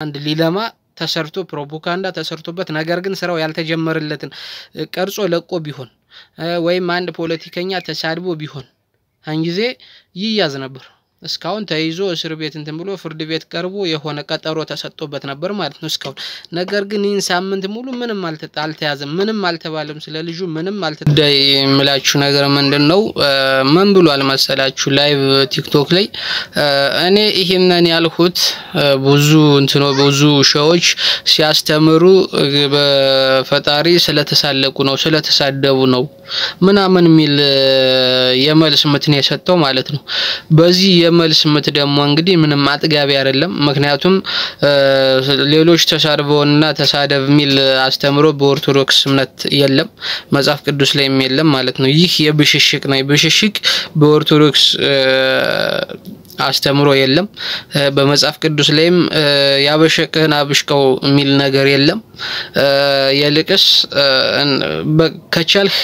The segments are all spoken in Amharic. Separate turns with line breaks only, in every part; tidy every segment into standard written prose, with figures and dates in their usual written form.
አንድ ሊለማ ተሰርቶ ፕሮፖጋንዳ ተሰርቶበት ነገር ግን ስራው ያልተጀመረለትን ቀርጾ ለቆ ቢሆን ወይም አንድ ፖለቲከኛ ተሳድቦ ቢሆን አንጊዜ ይያዝ ነበር እስካሁን ተይዞ እስር ቤት እንትን ብሎ ፍርድ ቤት ቀርቦ የሆነ ቀጠሮ ተሰጥቶበት ነበር ማለት ነው እስካሁን ነገር ግን ይህን ሳምንት ሙሉ ምንም አልተያዘም ምንም አልተባለም ስለ ልጁ ምንም አልተደየምላችሁ ነገር ምንድነው ምን ብሏል መሰላችሁ ላይቭ ቲክቶክ ላይ እኔ ይሄንን ያልሁት ብዙ ሾዎች ሲያስተምሩ በፈጣሪ ስለተሳለቁ ነው ስለተሳደቡ ነው ምናምን ሚል የመልስ ምትን የሰጠው ማለት ነው በዚህ የመልስ ምት ደግሞ እንግዲህ ምንም አጥጋቢ አይደለም ምክንያቱም ሌሎች ተሳድበውና ተሳደብ ሚል አስተምሮ በኦርቶዶክስ እምነት የለም መጽሐፍ ቅዱስ ላይ የለም ማለት ነው ይህ የብሽሽቅ ነው ብሽሽቅ በኦርቶዶክስ አስተምሮ የለም በመጽሐፍ ቅዱስ ላይም ያበሸቀህን አብሽቀው ሚል ነገር የለም የልቅስ ከቻልህ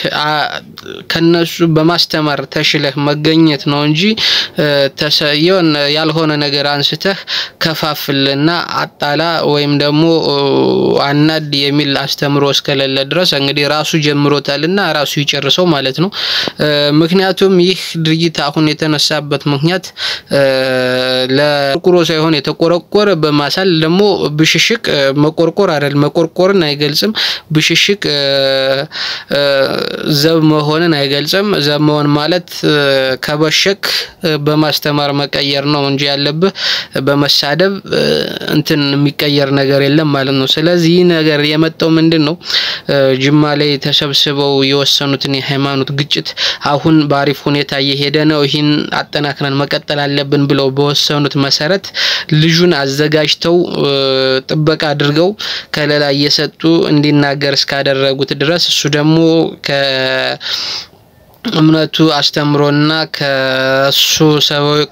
ከነሱ በማስተማር ተሽለህ መገኘት ነው እንጂ ተሰየውን ያልሆነ ነገር አንስተህ ከፋፍልና አጣላ ወይም ደግሞ አናድ የሚል አስተምሮ እስከሌለ ድረስ እንግዲህ ራሱ ጀምሮታልና ራሱ ይጨርሰው ማለት ነው ምክንያቱም ይህ ድርጊት አሁን የተነሳበት ምክንያት ለቁሮ ሳይሆን የተቆረቆረ በማሳል ደግሞ ብሽሽቅ መቆርቆር አይደል መቆርቆርን አይገልጽም ብሽሽቅ ዘብ መሆንን አይገልጽም ዘብ መሆን ማለት ከበሸክ በማስተማር መቀየር ነው እንጂ ያለበት በመሳደብ እንትን የሚቀየር ነገር የለም ማለት ነው ስለዚህ ነገር የመጣው ምንድነው ጅማ ላይ ተሰብስበው የወሰኑትን የሃይማኖት ግጭት አሁን ባሪፍ ሁኔታ እየሄደ ነው ይህን አጠናክረን መቀጠል አለብን ብለው በወሰኑት መሰረት ልጁን አዘጋጅተው ጥበቃ አድርገው ከለላ እየሰጡ እንዲናገር እስካደረጉት ድረስ እሱ ደግሞ እምነቱ አስተምሮና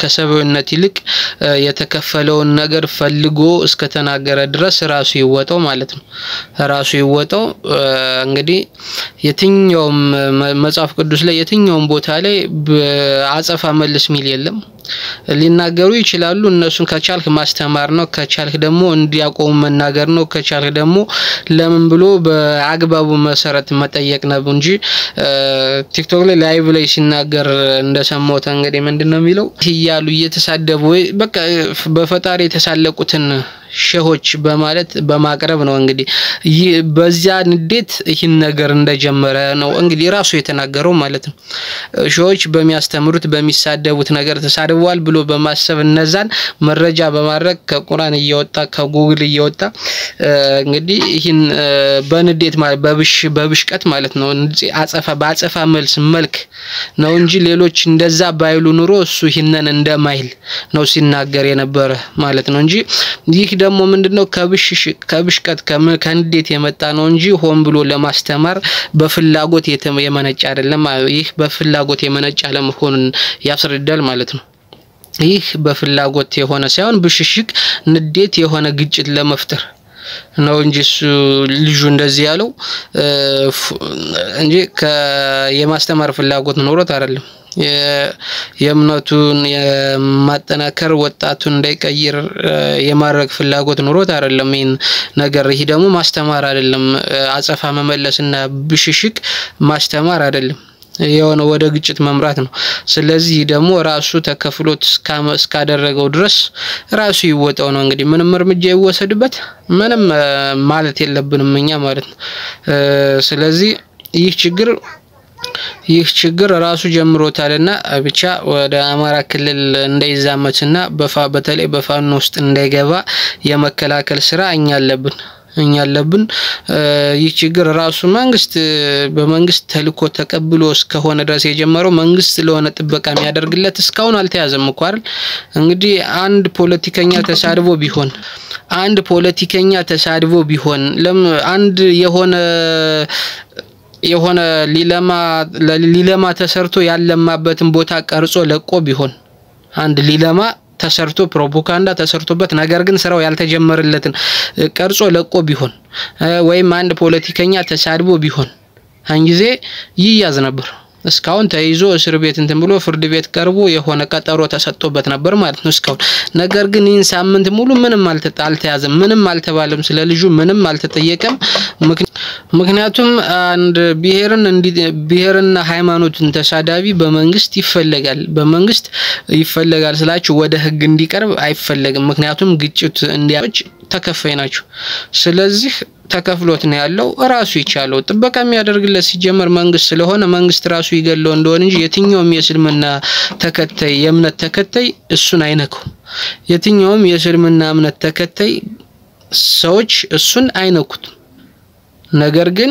ከሰብዊነት ይልቅ የተከፈለውን ነገር ፈልጎ እስከተናገረ ድረስ ራሱ ይወጣው ማለት ነው ራሱ ይወጣው እንግዲህ የትኛው መጽሐፍ ቅዱስ ላይ የትኛው ቦታ ላይ አጸፋ መልስ ሚል የለም ሊናገሩ ይችላሉ እነሱን ከቻልክ ማስተማር ነው ከቻልክ ደግሞ እንዲያቆሙ መናገር ነው ከቻልክ ደግሞ ለምን ብሎ በአግባቡ መሰረት መጠየቅ ነው እንጂ ቲክቶክ ላይ ላይቭ ላይ ሲናገር እንደሰማሁት እንግዲህ ምንድነው የሚለው ይያሉ እየተሳደቡ በቃ በፈጣሪ የተሳለቁትን ሸሆች በማለት በማቅረብ ነው እንግዲህ በዚያ ንዴት ይህን ነገር እንደጀመረ ነው እንግዲህ ራሱ የተናገረው ማለት ነው ሸሆች በሚያስተምሩት በሚሳደቡት ነገር ተሳድበዋል ብሎ በማሰብ እነዛን መረጃ በማድረግ ከቁርአን እየወጣ ከጉግል እየወጣ እንግዲህ ይህን በንዴት ማለት በብሽቀት ማለት ነው በአጸፋ መልክ ነው እንጂ ሌሎች እንደዛ ባይሉ ኑሮ እሱ ይህንን እንደማይል ነው ሲናገር የነበረ ማለት ነው እንጂ ይህ ደግሞ ምንድነው ከብሽቀት ከንዴት የመጣ ነው እንጂ ሆን ብሎ ለማስተማር በፍላጎት የመነጨ አይደለም ይህ በፍላጎት የመነጨ ለመሆኑን ያስረዳል ማለት ነው ይህ በፍላጎት የሆነ ሳይሆን ብሽሽቅ ንዴት የሆነ ግጭት ለመፍጠር ነው እንጂ ልጁ እንደዚህ ያለው እንጂ የማስተማር ፍላጎት ኖሮት አይደለም የእምነቱን የማጠናከር ወጣቱን እንዳይቀይር የማድረግ ፍላጎት ኖሮት አይደለም ይሄን ነገር ይሄ ደግሞ ማስተማር አይደለም አጸፋ መመለስና ብሽሽቅ ማስተማር አይደለም የሆነ ወደ ግጭት መምራት ነው ስለዚህ ደግሞ ራሱ ተከፍሎት እስካደረገው ድረስ ራሱ ይወጣው ነው እንግዲህ ምንም እርምጃ ይወሰድበት ምንም ማለት የለብንም እኛ ማለት ነው ስለዚህ ይህ ችግር ራሱ ጀምሮታልና ብቻ ወደ አማራ ክልል እንዳይዛመትና በተለይ በፋኖ ውስጥ እንዳይገባ የመከላከል ስራ እኛ አለብን ይህ ችግር ራሱ በመንግስት ተልኮ ተቀብሎ እስከሆነ ድረስ የጀመረው መንግስት ለሆነ ጥበቃ የሚያደርግለት እስካሁን አልተያዘም እኮ አይደል እንግዲህ አንድ ፖለቲከኛ ተሳድቦ ቢሆን አንድ የሆነ ሊለማ ተሰርቶ ያለማበትን ቦታ ቀርጾ ለቆ ቢሆን አንድ ሊለማ ተሰርቶ ፕሮፖጋንዳ ተሰርቶበት ነገር ግን ስራው ያልተጀመረለትን ቀርጾ ለቆ ቢሆን ወይም አንድ ፖለቲከኛ ተሳድቦ ቢሆን አንጊዜ ይያዝ ነበር እስካሁን ተይዞ እስር ቤት እንትን ብሎ ፍርድ ቤት ቀርቦ የሆነ ቀጠሮ ተሰጥቶበት ነበር ማለት ነው እስካሁን። ነገር ግን ይህን ሳምንት ሙሉ ምንም አልተያዘም፣ ምንም አልተባለም፣ ስለ ልጁ ምንም አልተጠየቀም። ምክንያቱም አንድ ብሔርና ሃይማኖትን ተሳዳቢ በመንግስት ይፈለጋል ስላችሁ ወደ ህግ እንዲቀርብ አይፈለግም። ምክንያቱም ግጭት እንዲያጭ ተከፋይ ናቸው። ስለዚህ ተከፍሎት ነው ያለው። ራሱ ይቻለው ጥበቃ የሚያደርግለት ሲጀመር መንግስት ስለሆነ መንግስት ራሱ ይገለው እንደሆነ እንጂ የትኛውም የእስልምና ተከታይ የእምነት ተከታይ እሱን አይነካው። የትኛውም የእስልምና እምነት ተከታይ ሰዎች እሱን አይነኩት። ነገር ግን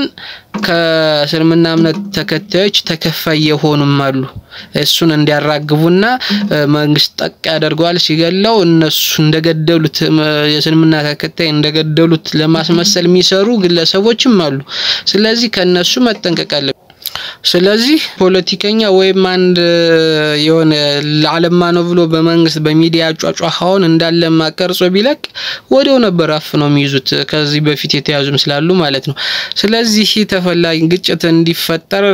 ከእስልምና እምነት ተከታዮች ተከፋይ የሆኑም አሉ። እሱን እንዲያራግቡና መንግስት ጠቅ ያደርጋል ሲገለው እነሱ እንደገደሉት የእስልምና ተከታይ እንደገደሉት ለማስመሰል የሚሰሩ ግለሰቦችም አሉ። ስለዚህ ከነሱ መጠንቀቅ አለብን። ስለዚህ ፖለቲከኛ ወይም አንድ የሆነ ለዓለማ ነው ብሎ በመንግስት በሚዲያ ጫጫሃውን እንዳለ ማቀርጾ ቢለቅ ወዲያው ነበር አፍነው የሚይዙት ከዚህ በፊት የተያዙም ስላሉ ማለት ነው። ስለዚህ ተፈላጊ ግጭት እንዲፈጠር